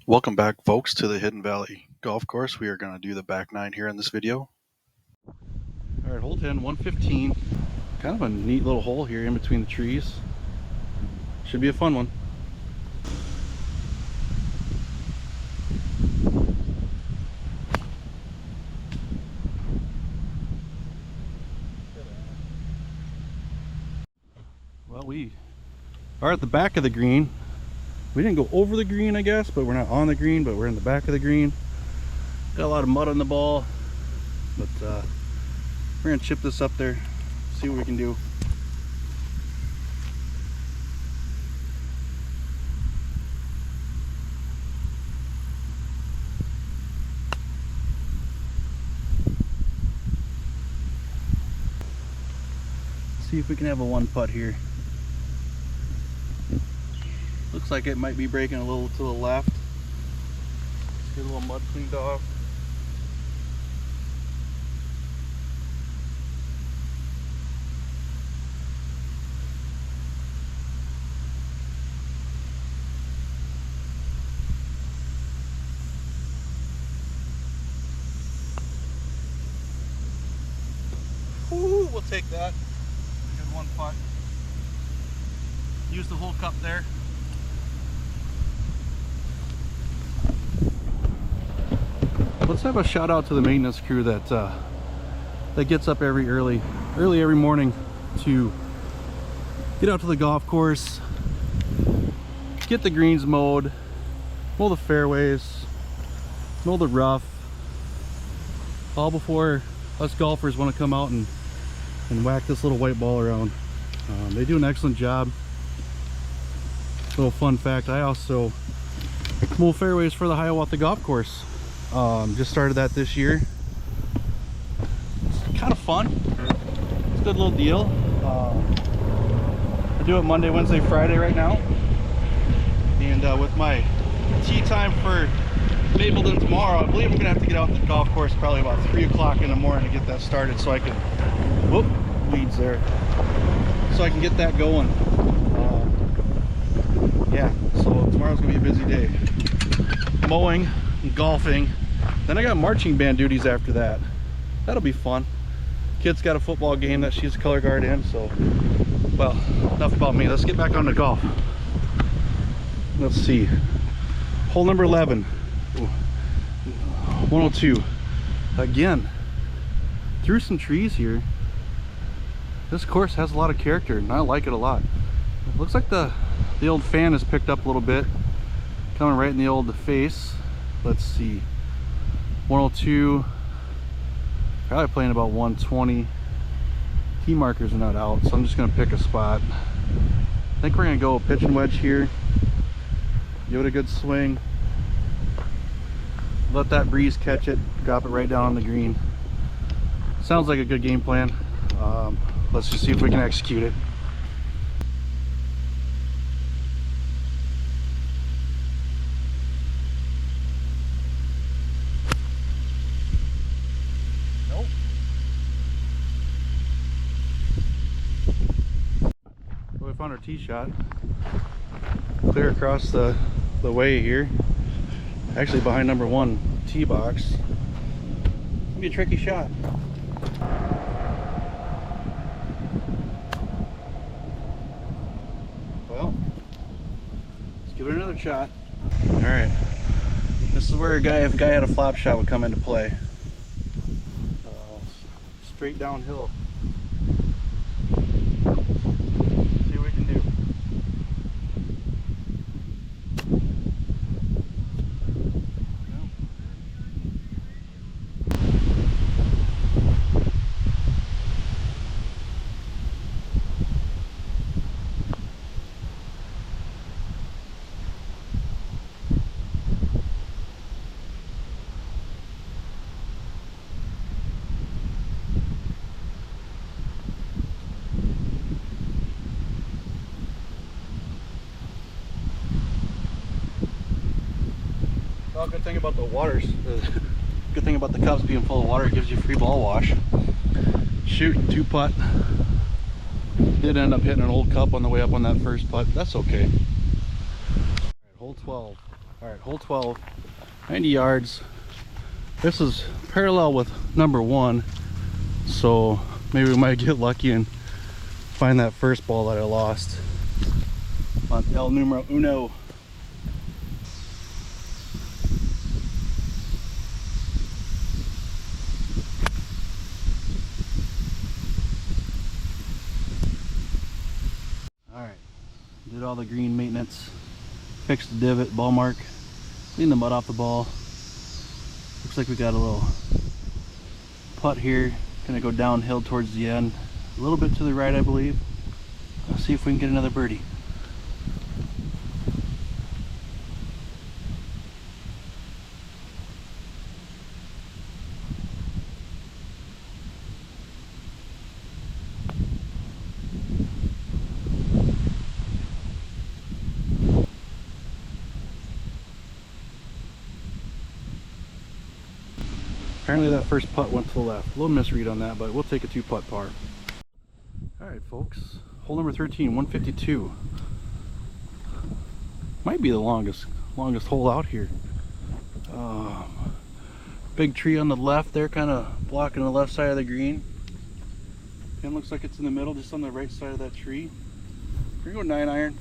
Welcome back, folks, to the Hidden Valley Golf Course. We are going to do the back nine here in this video. All right, hole 10, 115. Kind of a neat little hole here in between the trees. Should be a fun one. Well, we are at the back of the green. We didn't go over the green, I guess, but we're not on the green, but we're in the back of the green. Got a lot of mud on the ball, but we're gonna chip this up there, see what we can do. See if we can have a one putt here. Looks like it might be breaking a little to the left. Let's get a little mud cleaned off. Ooh, we'll take that. Good one putt. Use the whole cup there. Let's have a shout out to the maintenance crew that gets up early every morning to get out to the golf course, get the greens mowed, mow the fairways, mow the rough, all before us golfers want to come out and whack this little white ball around. They do an excellent job. Little fun fact, I also mow fairways for the Hiawatha Golf Course. Just started that this year. It's kind of fun. It's a good little deal. I do it Monday, Wednesday, Friday right now. And with my tee time for Mapleton tomorrow, I believe I'm gonna have to get out to the golf course probably about 3 o'clock in the morning to get that started so I can, whoop, weeds there. So I can get that going. Yeah, so tomorrow's gonna be a busy day. Mowing, golfing, then I got marching band duties after that. That'll be fun. Kid's got a football game that she's a color guard in, so, well, enough about me. Let's get back on to golf. Let's see, hole number 11. 102 again, through some trees here. This course has a lot of character and I like it a lot. It looks like the old fan is picked up a little bit, coming right in the old face. Let's see, 102, probably playing about 120. Tee markers are not out, so I'm just gonna pick a spot. I think we're gonna go pitch and wedge here, give it a good swing, let that breeze catch it, drop it right down on the green. Sounds like a good game plan. Let's just see if we can execute it. Nope. Well, we found our tee shot. Clear across the way here. Actually behind number 1 tee box. It's gonna be a tricky shot. Well, let's give it another shot. All right, this is where if a guy had a flop shot would come into play. Straight downhill. See what we can do. Well, good thing about the waters, good thing about the cups being full of water, it gives you free ball wash. Shoot, 2 putt. Did end up hitting an old cup on the way up on that first putt. That's okay. All right, hole 12. All right, hole 12, 90 yards. This is parallel with number 1, so maybe we might get lucky and find that first ball that I lost on El Numero Uno. All right, did all the green maintenance, fixed the divot, ball mark, cleaned the mud off the ball. Looks like we got a little putt here, gonna go downhill towards the end, a little bit to the right I believe. Let's see if we can get another birdie. Apparently that first putt went to the left. A little misread on that, but we'll take a 2-putt par. Alright folks, hole number 13, 152. Might be the longest hole out here. Big tree on the left there, kind of blocking the left side of the green. Pin looks like it's in the middle, just on the right side of that tree. We're going 9-iron.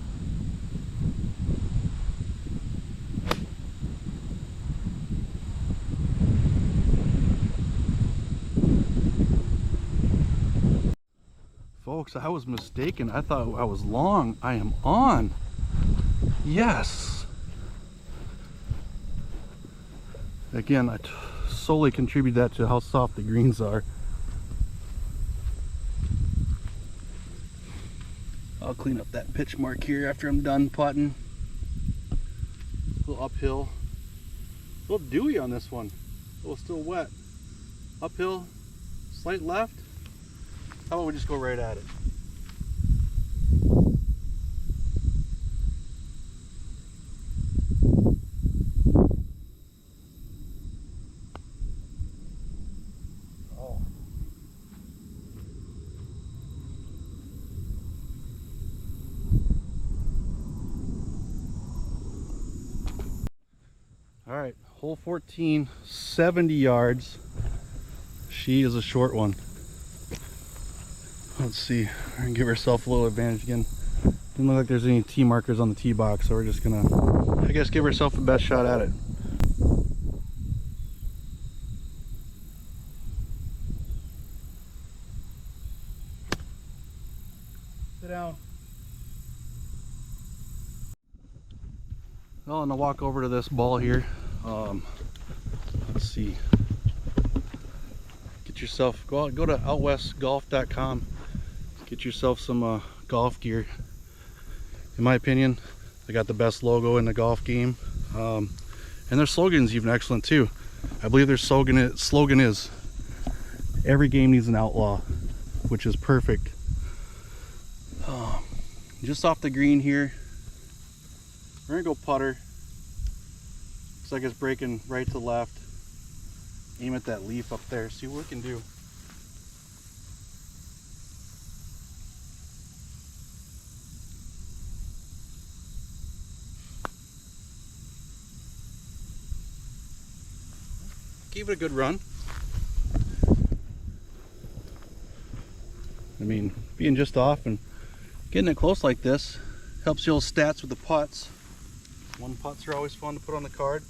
Folks, I was mistaken. I thought I was long. I am on. Yes. Again, I solely contribute that to how soft the greens are. I'll clean up that pitch mark here after I'm done putting. A little uphill. A little dewy on this one. A little still wet. Uphill, slight left. How about we just go right at it? Oh. All right, hole 14, 70 yards. She is a short one. Let's see, we're gonna give ourselves a little advantage again. Didn't look like there's any tee markers on the tee box, so we're just gonna, I guess, give ourselves the best shot at it. Sit down. Well, and I'll walk over to this ball here. Let's see. Get yourself, go to outwestgolf.com. Get yourself some golf gear. In my opinion, they got the best logo in the golf game, and their slogan's even excellent too. I believe their slogan is "Every game needs an outlaw," which is perfect. Just off the green here, we're gonna go putter. Looks like it's breaking right to left. Aim at that leaf up there. See what we can do. Give it a good run. I mean, being just off and getting it close like this helps your stats with the putts. 1 putts are always fun to put on the card.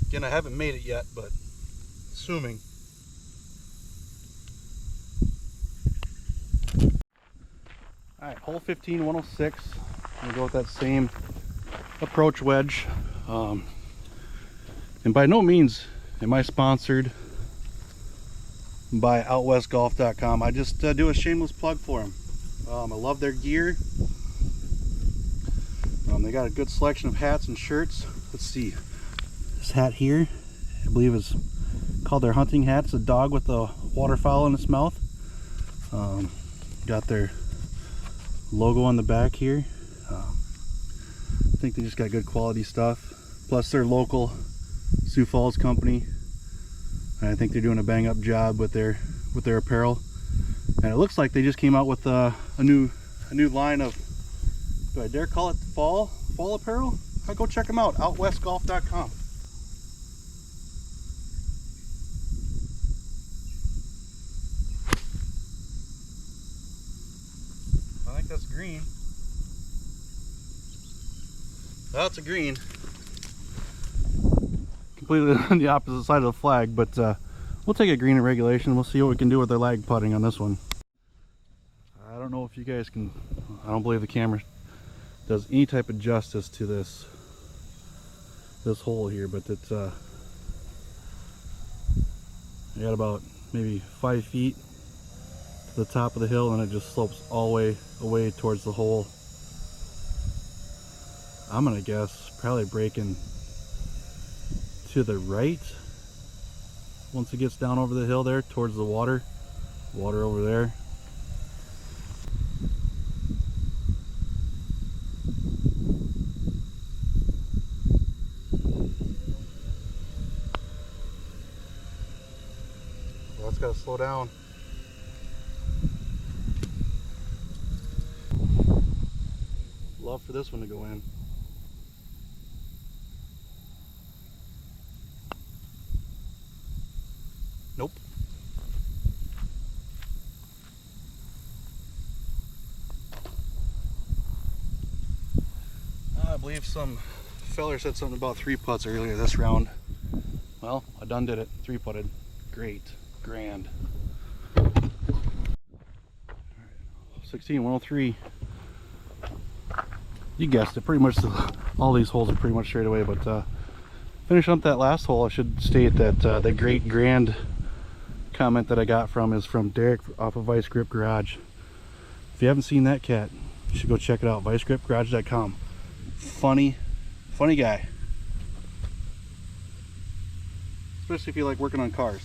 Again, I haven't made it yet, but assuming. All right, hole 15, 106. I'm gonna go with that same approach wedge. And by no means am I sponsored by outwestgolf.com. I just do a shameless plug for them. I love their gear. They got a good selection of hats and shirts. Let's see. This hat here, I believe is called their hunting hat. It's a dog with a waterfowl in its mouth. Got their logo on the back here. I think they just got good quality stuff. Plus they're local Sioux Falls company. And I think they're doing a bang up job with their apparel. And it looks like they just came out with a new line of, do I dare call it fall apparel? go check them out, outwestgolf.com. I think that's green. That's a green. Completely on the opposite side of the flag, but we'll take a green in regulation. We'll see what we can do with their lag putting on this one. I don't know if you guys can, I don't believe the camera does any type of justice to this hole here, but it's I got about maybe 5 feet to the top of the hill, and it just slopes all the way away towards the hole. I'm gonna guess probably breaking to the right once it gets down over the hill there towards the water over there. Well, that's gotta slow down. Love for this one to go in. Nope. I believe some feller said something about 3-putts earlier this round. Well, I done did it. 3-putted. Great. Grand. All right. 16, 103. You guessed it. Pretty much all these holes are pretty much straight away, but finishing up that last hole, I should state that the great grand comment that I got is from Derek off of Vice Grip Garage. If you haven't seen that cat, you should go check it out. vicegripgarage.com. Funny guy, especially if you like working on cars.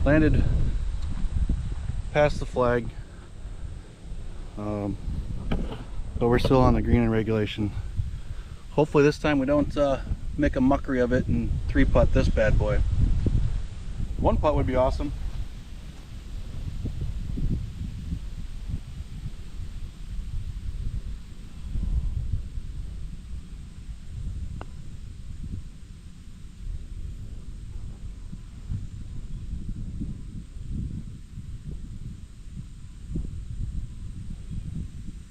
Landed past the flag, but we're still on the green in regulation. Hopefully this time we don't make a mockery of it and 3-putt this bad boy. 1-putt would be awesome.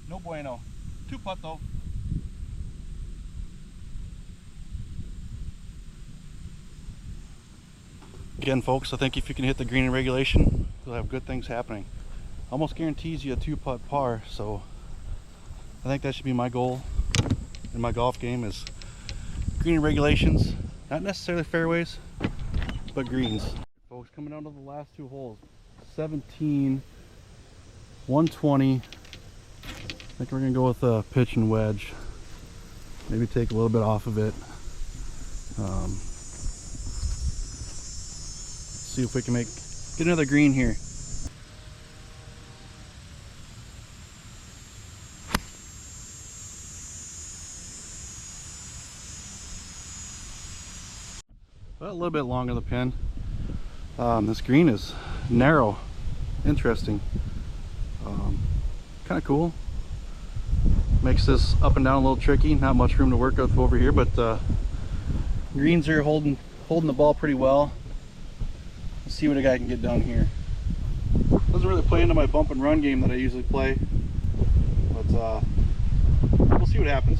No bueno. 2-putt though. Again, folks, I think if you can hit the green in regulation, you'll have good things happening. Almost guarantees you a 2-putt par, so I think that should be my goal in my golf game, is green in regulations. Not necessarily fairways, but greens. Folks, coming down to the last 2 holes. 17, 120. I think we're gonna go with a pitch and wedge. Maybe take a little bit off of it. See if we can get another green here. Well, a little bit long on the pin. This green is narrow, interesting, kind of cool. Makes this up and down a little tricky. Not much room to work with over here, but greens are holding the ball pretty well. Let's see what a guy can get down here. Doesn't really play into my bump and run game that I usually play, but we'll see what happens.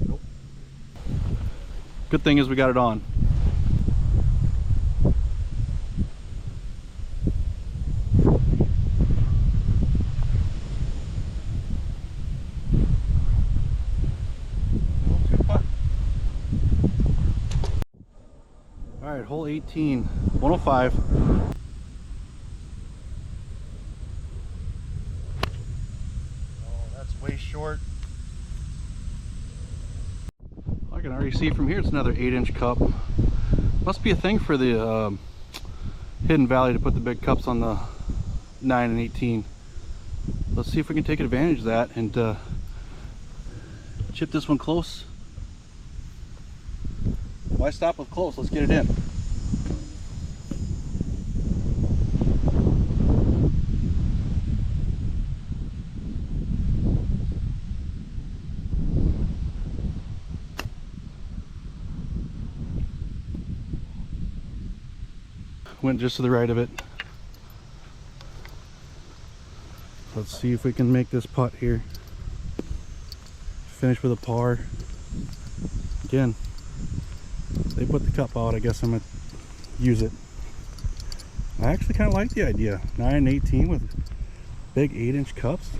Nope. Good thing is we got it on. All right, hole 18, 105. Oh, that's way short. I can already see from here it's another 8-inch cup. Must be a thing for the Hidden Valley to put the big cups on the 9 and 18. let's see if we can take advantage of that and chip this one close. Why stop with close? Let's get it in. Went just to the right of it. Let's see if we can make this putt here. Finish with a par. Again, they put the cup out. I guess I'm gonna use it. I actually kind of like the idea. 9 and 18 with big 8-inch cups.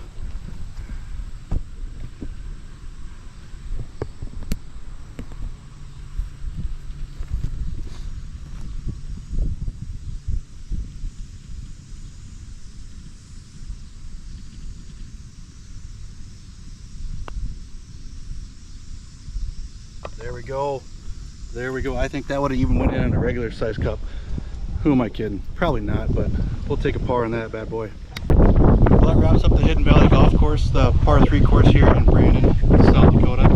There we go. There we go. I think that would have even went in a regular size cup. Who am I kidding? Probably not, but we'll take a par on that bad boy. Well, that wraps up the Hidden Valley Golf Course, the par 3 course here in Brandon, South Dakota.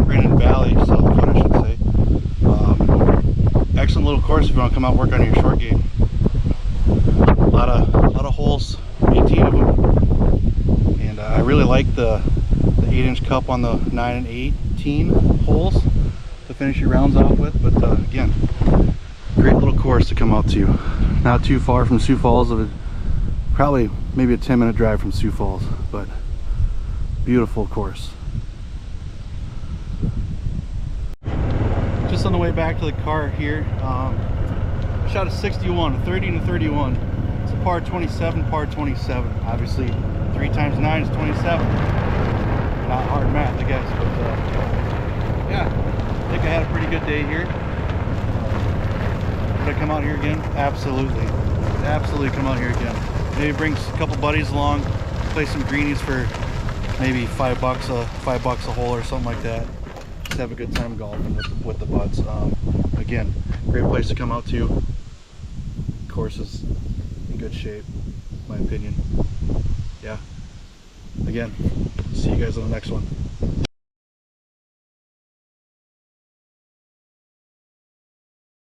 Brandon Valley, South Dakota, I should say. Excellent little course if you want to come out and work on your short game. A lot of holes, 18 of them. And I really like the 8-inch cup on the 9 and 18 holes to finish your rounds off with. But again, great little course to come out to. Not too far from Sioux Falls, probably maybe a 10-minute drive from Sioux Falls, but beautiful course. Just on the way back to the car here, shot a 61, a 30 and a 31. It's a par 27, par 27. Obviously 3 times 9 is 27. Not hard math, I guess, but yeah, I think I had a pretty good day here. Would I come out here again? Absolutely. Absolutely come out here again. Maybe bring a couple buddies along, play some greenies for maybe $5 a hole or something like that. Just have a good time golfing with the buds. Again, great place to come out to. Course is in good shape, in my opinion. Yeah. Again, see you guys on the next one.